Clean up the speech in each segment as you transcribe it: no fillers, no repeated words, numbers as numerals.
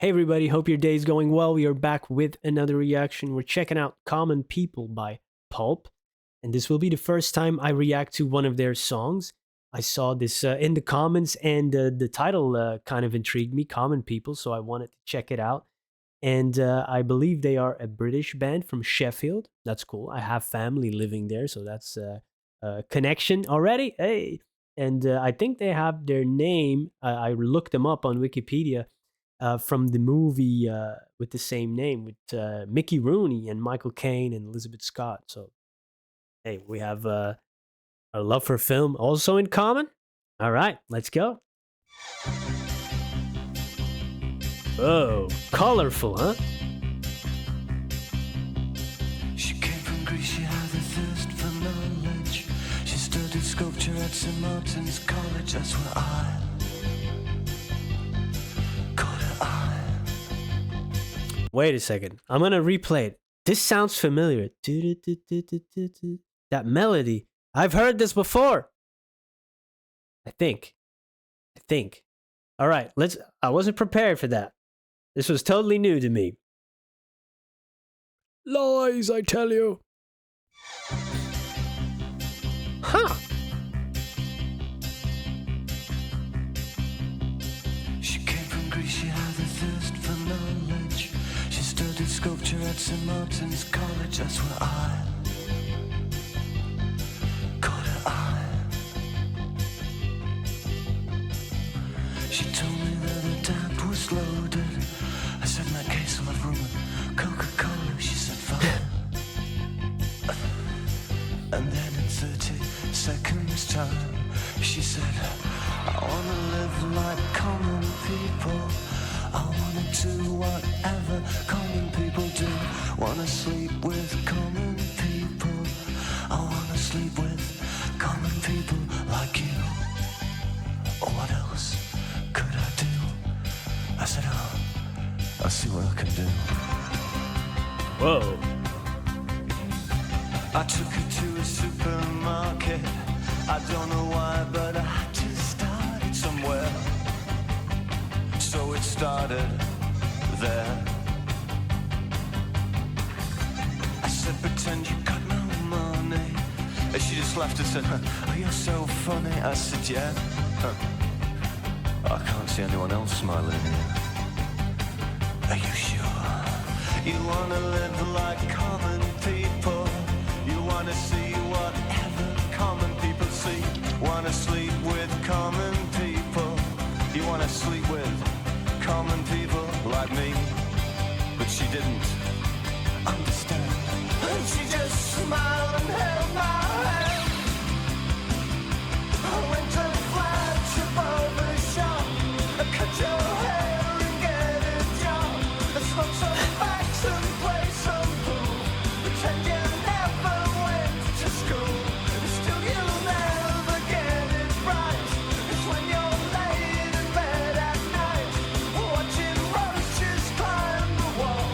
Hey everybody, hope your day is going well. We are back with another reaction. We're checking out Common People by Pulp, and this will be the first time I react to one of their songs. I saw this in the comments, and the title kind of intrigued me, Common People, so I wanted to check it out. And I believe they are a British band from Sheffield. That's cool. I have family living there, so that's a connection already. Hey! And I think they have their name. I looked them up on Wikipedia from the movie with the same name with Mickey Rooney and Michael Caine and Elizabeth Scott. So, hey, we have our love for film also in common. All right, let's go. Oh, colorful, huh? She came from Greece, she had a thirst for knowledge. She studied sculpture at St. Martin's College. That's where I caught her eye. Wait a second. I'm going to replay it. This sounds familiar. That melody. I've heard this before. I think. All right, I wasn't prepared for that. This was totally new to me. Lies, I tell you. Huh. She came from Greece, she had a thirst for knowledge. She studied sculpture at St. Martin's College. That's where I caught her eye. She told me that her dad was loaded. I said, in that case, I'll have rum and Coca-Cola. She said, fine. And then in 30 seconds time, she said, I wanna live like common people. I wanna do whatever common people do. Wanna sleep with common people. I wanna sleep with common people like you. What else could I do? I said, oh, I'll see what I can do. Whoa. I took her to a supermarket. I don't know why, but I had to start it somewhere. So it started there. I said, pretend you got no money. And she just laughed and said, oh, you're so funny. I said, yeah. I can't see anyone else smiling here. Are you sure? You wanna live like common people. You wanna see whatever common people see. Wanna sleep with common people. You wanna sleep with common people like me. But she didn't understand. And she just smiled and held my hand. I went to flash above the shop. I cut your hair and get a job. I smoke some facts and play some pool. Pretend you never went to school. Still you'll never get it right. It's when you're laid in bed at night, watching roaches climb the wall.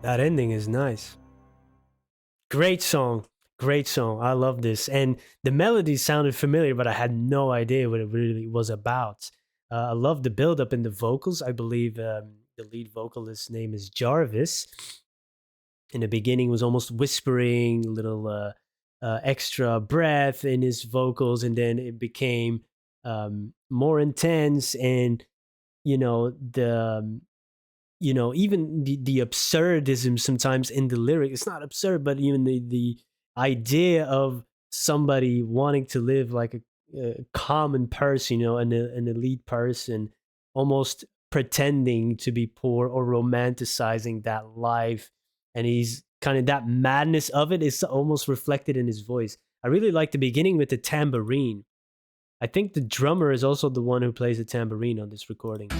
That ending is nice. Great song. Great song. I love this. And the melody sounded familiar, but I had no idea what it really was about. I love the build up in the vocals. I believe the lead vocalist's name is Jarvis. In the beginning was almost whispering, a little extra breath in his vocals, and then it became more intense. And the even the absurdism sometimes in the lyric, it's not absurd, but even the idea of somebody wanting to live like a common person, an elite person, almost pretending to be poor or romanticizing that life. And he's kind of, that madness of it is almost reflected in his voice. I really like the beginning with the tambourine. I think the drummer is also the one who plays the tambourine on this recording.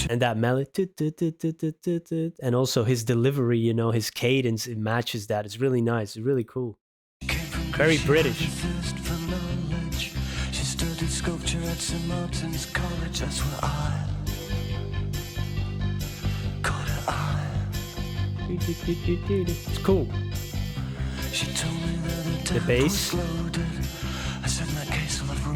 And that melody, and also his delivery, his cadence, it matches that. It's really nice. It's really cool. Very British. She studied sculpture at St. Martin's College. That's where I caught her eye. It's cool. She told me that the bass. I said, in that case, I'll have rum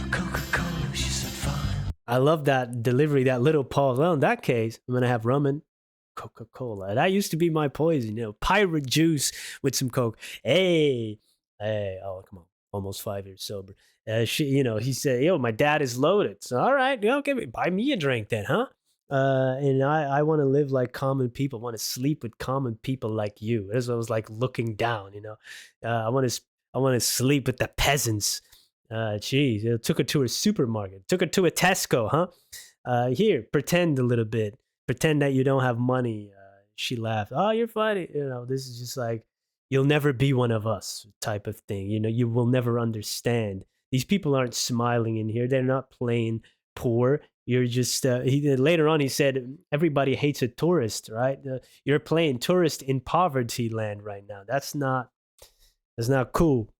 and Coca-Cola. She said, fine. I love that delivery, that little pause. Well, in that case, I'm gonna have rum and Coca-Cola. That used to be my poison, pirate juice with some Coke. Hey, oh, come on. Almost 5 years sober. He said, yo, my dad is loaded. So, all right, okay, buy me a drink then, huh? And I want to live like common people. Want to sleep with common people like you. As I was like looking down, I want to sleep with the peasants. Geez, it took her to a supermarket. Took her to a Tesco, huh? Here, pretend a little bit. Pretend that you don't have money. She laughed. Oh, you're funny. This is just like, you'll never be one of us type of thing. You will never understand. These people aren't smiling in here. They're not playing poor. You're just later on he said everybody hates a tourist, right? You're playing tourist in poverty land right now. That's not cool.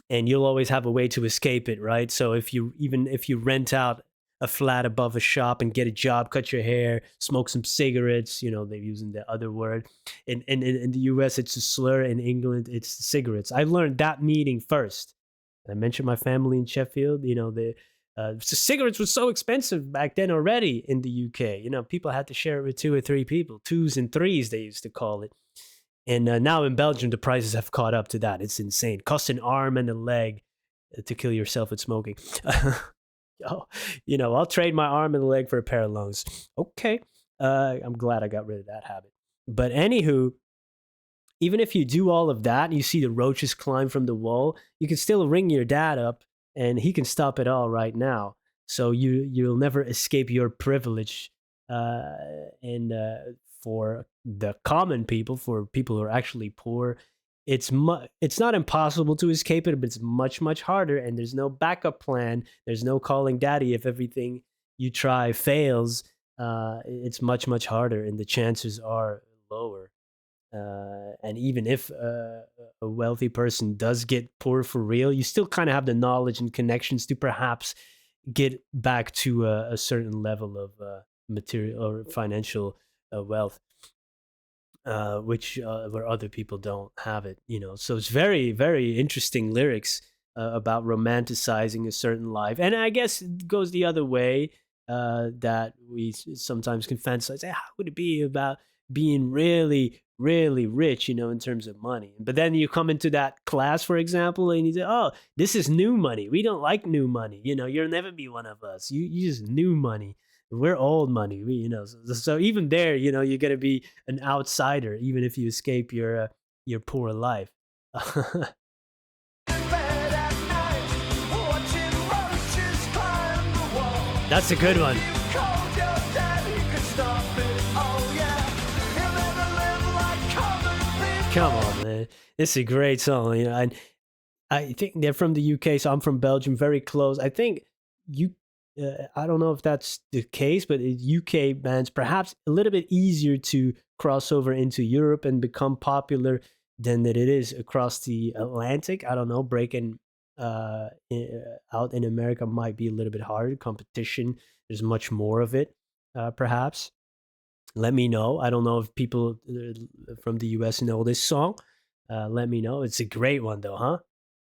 And you'll always have a way to escape it, right? So if you rent out a flat above a shop and get a job, cut your hair, smoke some cigarettes, they're using the other word. In the US it's a slur, in England it's cigarettes. I learned that meaning first. I mentioned my family in Sheffield, so cigarettes was so expensive back then already in the UK. People had to share it with 2 or 3 people, twos and threes, they used to call it. And now in Belgium, the prices have caught up to that. It's insane. Costs an arm and a leg to kill yourself with smoking. I'll trade my arm and a leg for a pair of lungs. Okay. I'm glad I got rid of that habit. But anywho, even if you do all of that and you see the roaches climb from the wall, you can still ring your dad up and he can stop it all right now. So you'll never escape your privilege. And for the common people, for people who are actually poor, it's not impossible to escape it, but it's much harder. And there's no backup plan. There's no calling daddy if everything you try fails. It's much harder, and the chances are lower. And even if a wealthy person does get poor for real, you still kind of have the knowledge and connections to perhaps get back to a certain level of material or financial wealth, which where other people don't have it. So it's very interesting lyrics about romanticizing a certain life, and I guess it goes the other way, that we sometimes can fantasize. How would it be about being really rich, in terms of money? But then you come into that class, for example, and you say, oh, this is new money. We don't like new money. You'll never be one of us. You just new money. We're old money. So even there, you're going to be an outsider, even if you escape your poor life. That's a good one. Come on, man. It's a great song. And I think they're from the UK, so I'm from Belgium, very close. I think I don't know if that's the case, but UK bands perhaps a little bit easier to cross over into Europe and become popular than that it is across the Atlantic. I don't know, breaking out in America might be a little bit harder. Competition, there's much more of it. perhaps. Let me know. I don't know if people from the US know this song. Let me know. It's a great one, though, huh?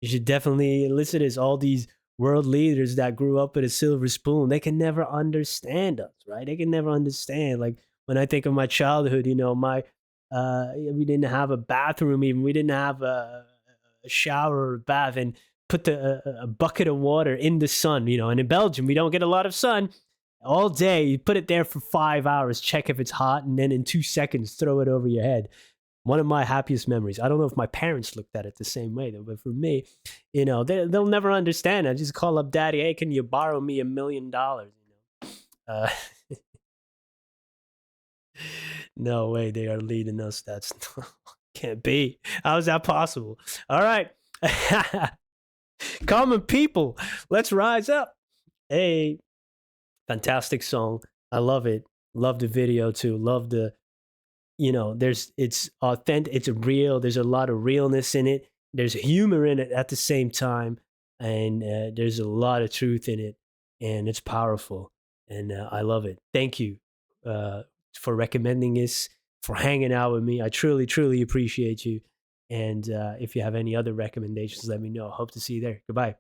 You should definitely listen to this. All these world leaders that grew up with a silver spoon, they can never understand us, right? They can never understand. Like when I think of my childhood, my we didn't have a bathroom even. We didn't have a shower or a bath, and put a bucket of water in the sun. And in Belgium, we don't get a lot of sun all day. You put it there for 5 hours, check if it's hot, and then in 2 seconds, throw it over your head. One of my happiest memories. I don't know if my parents looked at it the same way though, but for me, they'll never understand. I just call up daddy, hey, can you borrow me $1 million? Uh, no way they are leading us. That's can't be. How is that possible? All right. Common people, let's rise up. Hey, fantastic song. I love it. Love the video too. Love the there's it's authentic, it's real. There's a lot of realness in it. There's humor in it at the same time, and there's a lot of truth in it, and it's powerful, and I love it. Thank you uh, for recommending this, for hanging out with me. I truly, truly appreciate you. And if you have any other recommendations, let me know. Hope to see you there. Goodbye.